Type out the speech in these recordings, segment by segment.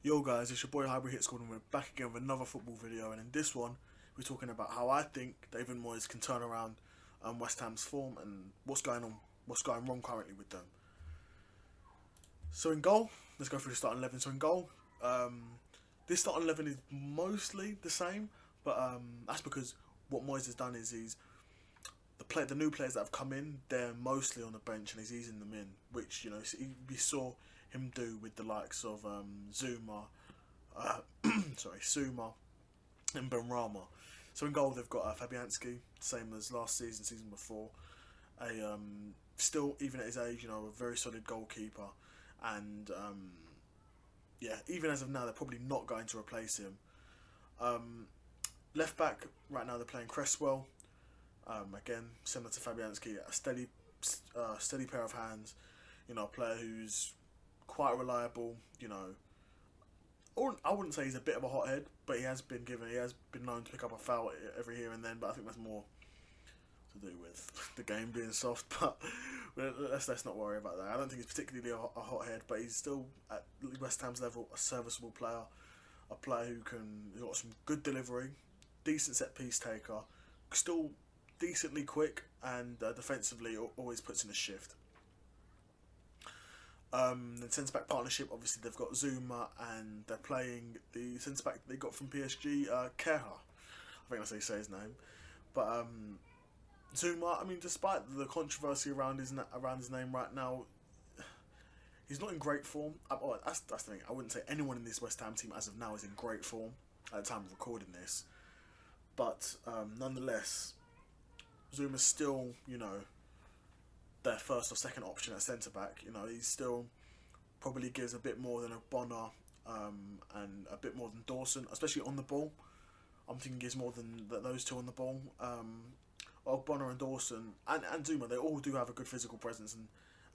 Yo guys, it's your boy Hybrid Hit Squad and we're back again with another football video, and in this one we're talking about how I think David Moyes can turn around West Ham's form and what's going on, what's going wrong currently with them. So in goal, let's go through the starting 11. So in goal, this starting 11 is mostly the same, but that's because what Moyes has done is the new players that have come in, they're mostly on the bench and he's easing them in, which we saw him do with the likes of Zuma, Suma, and Benrahma. So in goal they've got Fabianski, same as last season, season before. Still, even at his age, a very solid goalkeeper, and even as of now, they're probably not going to replace him. Left back right now they're playing Cresswell. Again, similar to Fabianski, a steady pair of hands. A player who's quite reliable. I wouldn't say he's a bit of a hothead, but he has been known to pick up a foul every here and then. But I think that's more to do with the game being soft. But let's not worry about that. I don't think he's particularly a hothead, but he's still at West Ham's level a serviceable player, a player who's got some good delivery, decent set piece taker, still decently quick, and defensively always puts in a shift. The centre back partnership, obviously they've got Zuma, and they're playing the centre back they got from PSG, Keha. I think that's how you say his name. But Zuma, despite the controversy around his name right now, he's not in great form. That's the thing. I wouldn't say anyone in this West Ham team as of now is in great form at the time of recording this. But nonetheless, Zuma's still, their first or second option at centre back. He still probably gives a bit more than a Bonner and a bit more than Dawson, especially on the ball. I'm thinking gives more than those two on the ball. Bonner and Dawson and Zuma, they all do have a good physical presence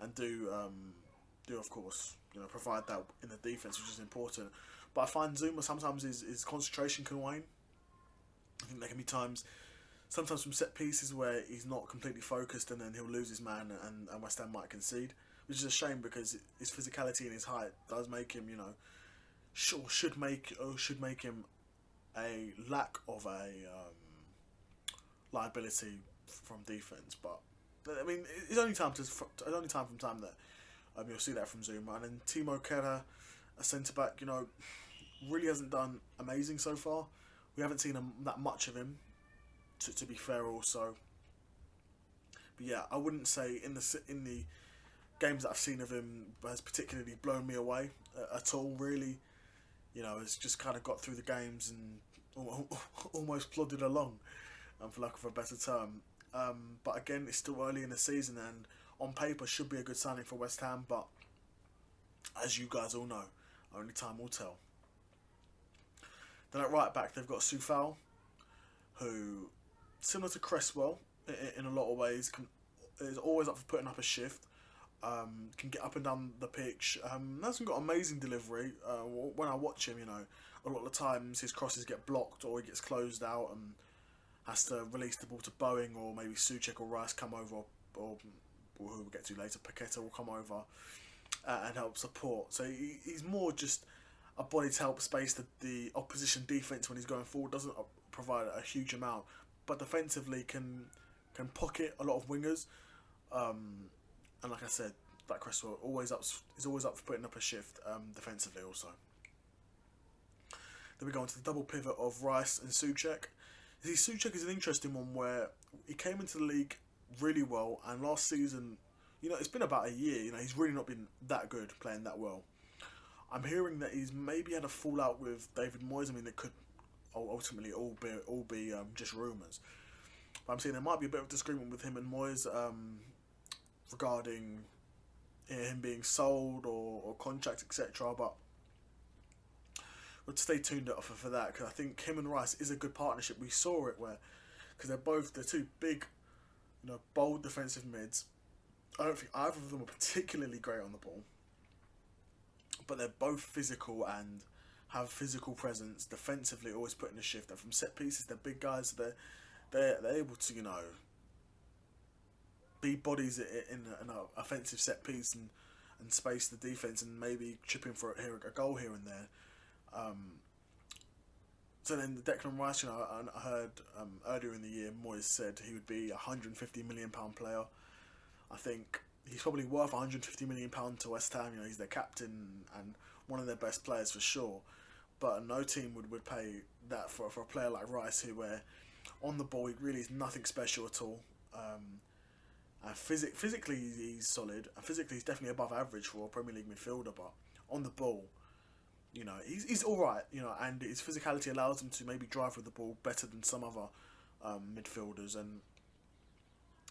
and do of course provide that in the defence, which is important. But I find Zuma sometimes his concentration can wane. I think there can be sometimes from set pieces where he's not completely focused, and then he'll lose his man, and West Ham might concede, which is a shame because his physicality and his height does make him, should make him a lack of a liability from defence. But it's only time from time that you'll see that from Zuma. And then Timo Kehrer, a centre back, really hasn't done amazing so far. We haven't seen that much of him, to be fair also. But yeah, I wouldn't say in the games that I've seen of him has particularly blown me away at all, really. Has just kind of got through the games and almost plodded along, for lack of a better term. But again, it's still early in the season, and on paper should be a good signing for West Ham, but as you guys all know, only time will tell. Then at right back they've got Soufal, who, similar to Cresswell in a lot of ways, is always up for putting up a shift. Can get up and down the pitch. Hasn't got amazing delivery. When I watch him, a lot of the times his crosses get blocked or he gets closed out and has to release the ball to Boeing, or maybe Souček or Rice come over, or who we'll get to later, Paqueta will come over and help support. So he's more just a body to help space the opposition defence when he's going forward. Doesn't provide a huge amount, but defensively can pocket a lot of wingers. And like I said, like Cresswell, is always up for putting up a shift defensively also. Then we go into the double pivot of Rice and Souček. Souček is an interesting one where he came into the league really well, and last season, it's been about a year. He's really not been that good, playing that well. I'm hearing that he's maybe had a fallout with David Moyes. It could ultimately all be just rumours. But I'm saying there might be a bit of disagreement with him and Moyes regarding him being sold or contract, etc. But we'll stay tuned up for that, because I think him and Rice is a good partnership. We saw it because they're two big, bold defensive mids. I don't think either of them are particularly great on the ball, but they're both physical and have physical presence. Defensively, always putting a shift. And from set pieces, they're big guys. So they're able to be bodies in an offensive set piece and space the defence, and maybe chip in for a goal here and there. So then Declan Rice, I heard earlier in the year Moyes said he would be £150 million player. I think he's probably worth £150 million to West Ham. He's their captain and one of their best players for sure. But no team would pay that for a player like Rice, who where on the ball he really is nothing special at all. And physically he's solid, and physically he's definitely above average for a Premier League midfielder. But on the ball, he's all right. And his physicality allows him to maybe drive with the ball better than some other midfielders. And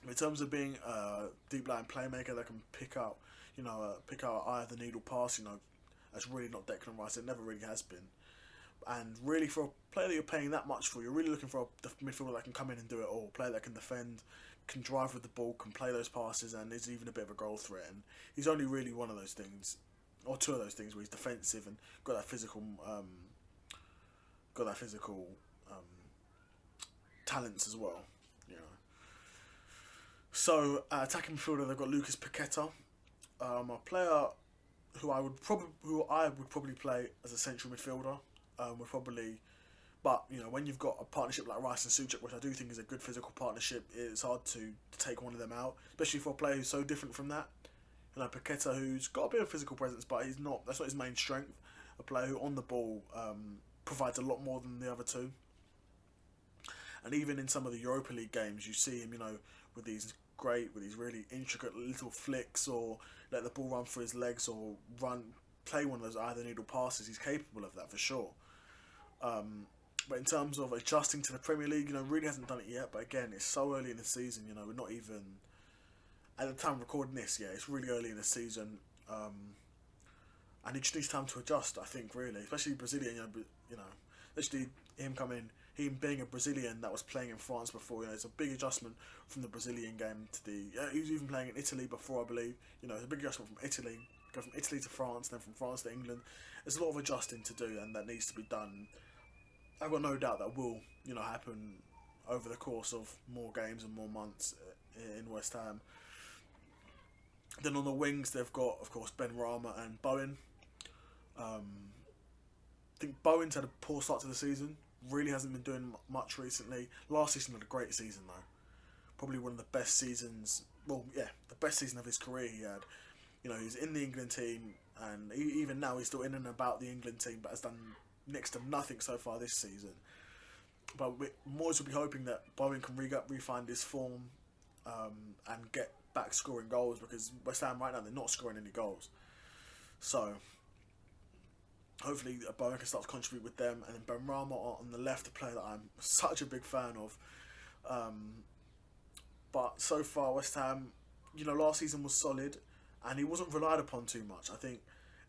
in terms of being a deep line playmaker that can pick out eye of the needle pass, that's really not Declan Rice. It never really has been. And really, for a player that you're paying that much for, you're really looking for a midfielder that can come in and do it all. A player that can defend, can drive with the ball, can play those passes, and is even a bit of a goal threat. And he's only really one of those things, or two of those things, where he's defensive and got that physical talents as well. So attacking midfielder, they've got Lucas Paqueta, a player who I would probably play as a central midfielder. But when you've got a partnership like Rice and Souček, which I do think is a good physical partnership, it's hard to take one of them out, especially for a player who's so different from that. Paqueta, who's got a bit of physical presence, but that's not his main strength. A player who on the ball provides a lot more than the other two. And even in some of the Europa League games, you see him, with these really intricate little flicks, or let the ball run through his legs, or play one of those either needle passes. He's capable of that for sure. But in terms of adjusting to the Premier League, really hasn't done it yet. But again, it's so early in the season. We're not even at the time of recording this. Yeah, it's really early in the season, and he just needs time to adjust. I think really, especially Brazilian. Especially him being a Brazilian that was playing in France before. It's a big adjustment from the Brazilian game to he was even playing in Italy before, I believe. It's a big adjustment from Italy. Go from Italy to France, then from France to England. There's a lot of adjusting to do, and that needs to be done. I've got no doubt that will, happen over the course of more games and more months in West Ham. Then on the wings, they've got, of course, Ben Rama and Bowen. I think Bowen's had a poor start to the season. Really hasn't been doing much recently. Last season had a great season, though. Probably one of the best seasons. Well, yeah, the best season of his career he had. He's in the England team, and even now he's still in and about the England team, but has done next to nothing so far this season. But Moyes will be hoping that Bowen can refine his form and get back scoring goals, because West Ham right now, they're not scoring any goals. So hopefully Bowen can start to contribute with them. And then Ben Rama on the left, a player that I'm such a big fan of. But so far, West Ham, last season was solid, and he wasn't relied upon too much. I think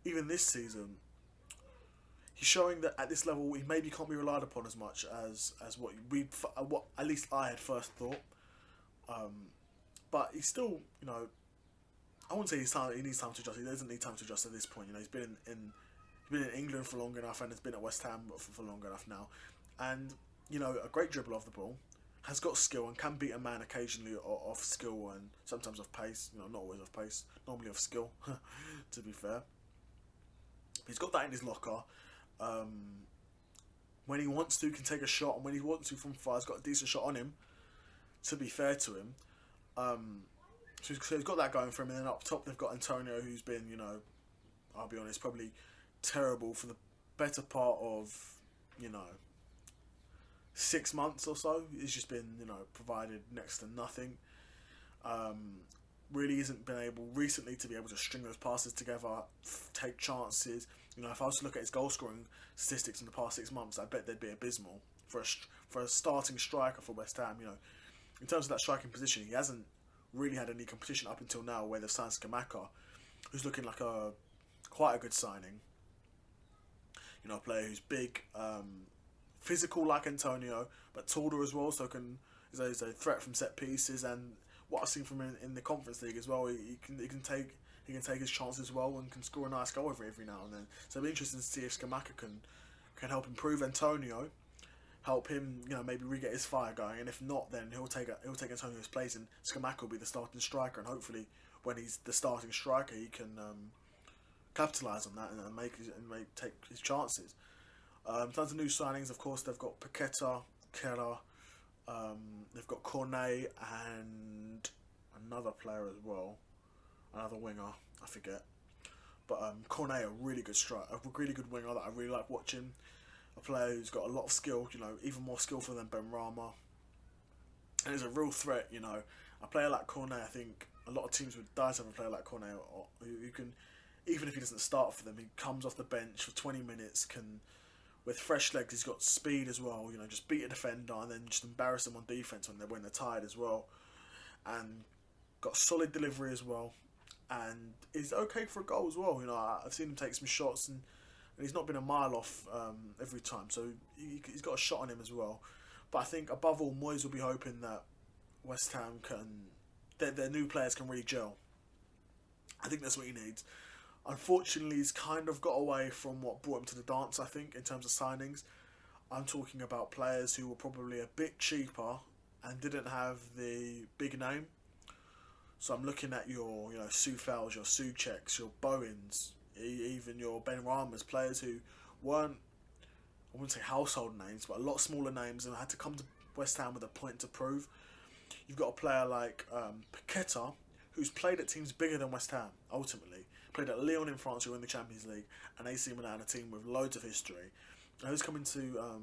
even this season, he's showing that at this level he maybe can't be relied upon as much as what at least I had first thought. But he's still, I wouldn't say he needs time to adjust. He doesn't need time to adjust at this point. He's been in England for long enough, and has been at West Ham for long enough now. And a great dribbler of the ball, has got skill and can beat a man occasionally off skill and sometimes off pace. Not always off pace, normally off skill. To be fair, he's got that in his locker. When he wants to, can take a shot, and when he wants to from far, he's got a decent shot on him. To be fair to him, so he's got that going for him. And then up top, they've got Antonio, who's been, I'll be honest, probably terrible for the better part of 6 months or so. He's just been, provided next to nothing. Really isn't been able recently to be able to string those passes together, take chances. If I was to look at his goal scoring statistics in the past 6 months, I bet they'd be abysmal for a starting striker for West Ham. In terms of that striking position, he hasn't really had any competition up until now, where they've signed Scamacca, who's looking like quite a good signing. A player who's big, physical like Antonio, but taller as well, so is a threat from set pieces. And what I've seen from him in the Conference League as well, he can take his chances as well, and can score a nice goal every now and then. So it'll be interesting to see if Scamacca can help improve Antonio, help him, maybe re-get his fire going. And if not, then he'll take Antonio's place, and Scamacca will be the starting striker. And hopefully, when he's the starting striker, he can capitalise on that and take his chances. In terms of new signings, of course, they've got Paqueta, Kera, they've got Cornet and another player as well, another winger, I forget. But Cornet, a really good really good winger that I really like watching. A player who's got a lot of skill, even more skillful than Ben Rama, and is a real threat. A player like Cornet, I think a lot of teams would die to have a player like Cornet, or who can, even if he doesn't start for them, he comes off the bench for 20 minutes, can, with fresh legs, he's got speed as well. Just beat a defender and then just embarrass them on defense when they're tired as well, and got solid delivery as well, and is okay for a goal as well. I've seen him take some shots, and he's not been a mile off every time, so he's got a shot on him as well. But I think above all, Moyes will be hoping that West Ham their new players can really gel. I think that's what he needs. Unfortunately, he's kind of got away from what brought him to the dance, I think, in terms of signings. I'm talking about players who were probably a bit cheaper and didn't have the big name. So I'm looking at your, Soufals, your Součeks, your Bowens, even your Ben Ramas, players who weren't, I wouldn't say household names, but a lot smaller names, and had to come to West Ham with a point to prove. You've got a player like Paqueta, who's played at teams bigger than West Ham, ultimately. Played at Lyon in France, who won the Champions League, and AC Milan, a team with loads of history. Now he's coming to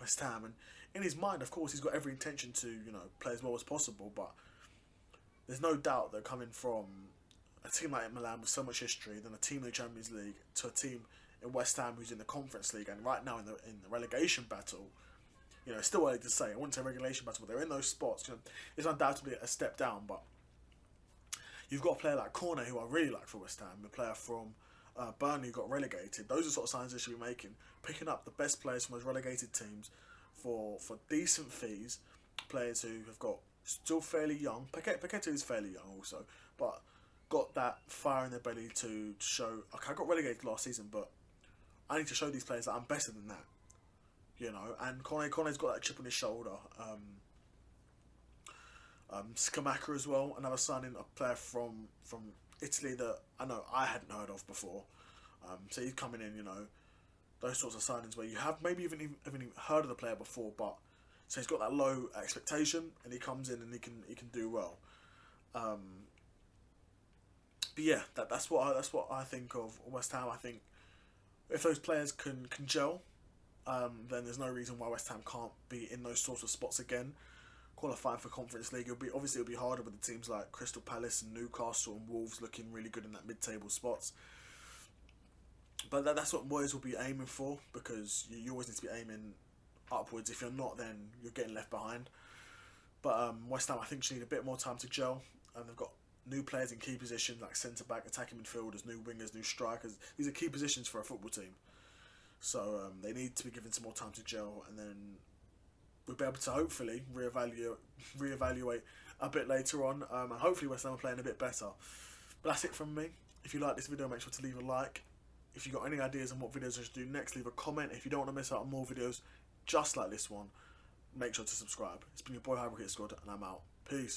West Ham, and in his mind, of course, he's got every intention to, play as well as possible, but there's no doubt that coming from a team like Milan with so much history, then a team in the Champions League, to a team in West Ham who's in the Conference League, and right now in the relegation battle, it's still early to say. I wouldn't say relegation battle, but they're in those spots. It's undoubtedly a step down, but you've got a player like Cornet, who I really like for West Ham, a player from Burnley who got relegated. Those are the sort of signs they should be making, picking up the best players from those relegated teams for decent fees, players who have got still fairly young. Paqueta is fairly young also, but got that fire in their belly to show, okay, I got relegated last season, but I need to show these players that I'm better than that. And Cornet's got that chip on his shoulder. Scamacca as well, another signing, a player from Italy that I know I hadn't heard of before. So he's coming in, those sorts of signings where you have maybe even heard of the player before, but so he's got that low expectation, and he comes in and he can do well. But yeah, that's what I think of West Ham. I think if those players can gel, then there's no reason why West Ham can't be in those sorts of spots again, qualifying for Conference League. It'll be harder with the teams like Crystal Palace and Newcastle and Wolves looking really good in that mid-table spots. But that's what Moyes will be aiming for, because you always need to be aiming upwards. If you're not, then you're getting left behind. But West Ham, I think, just need a bit more time to gel, and they've got new players in key positions like centre back, attacking midfielders, new wingers, new strikers. These are key positions for a football team. So they need to be given some more time to gel, and then we'll be able to hopefully reevaluate a bit later on, and hopefully West Ham are playing a bit better. But that's it from me. If you like this video, make sure to leave a like. If you've got any ideas on what videos I should do next, leave a comment. If you don't want to miss out on more videos just like this one, make sure to subscribe. It's been your boy Hybrid Squad, and I'm out. Peace.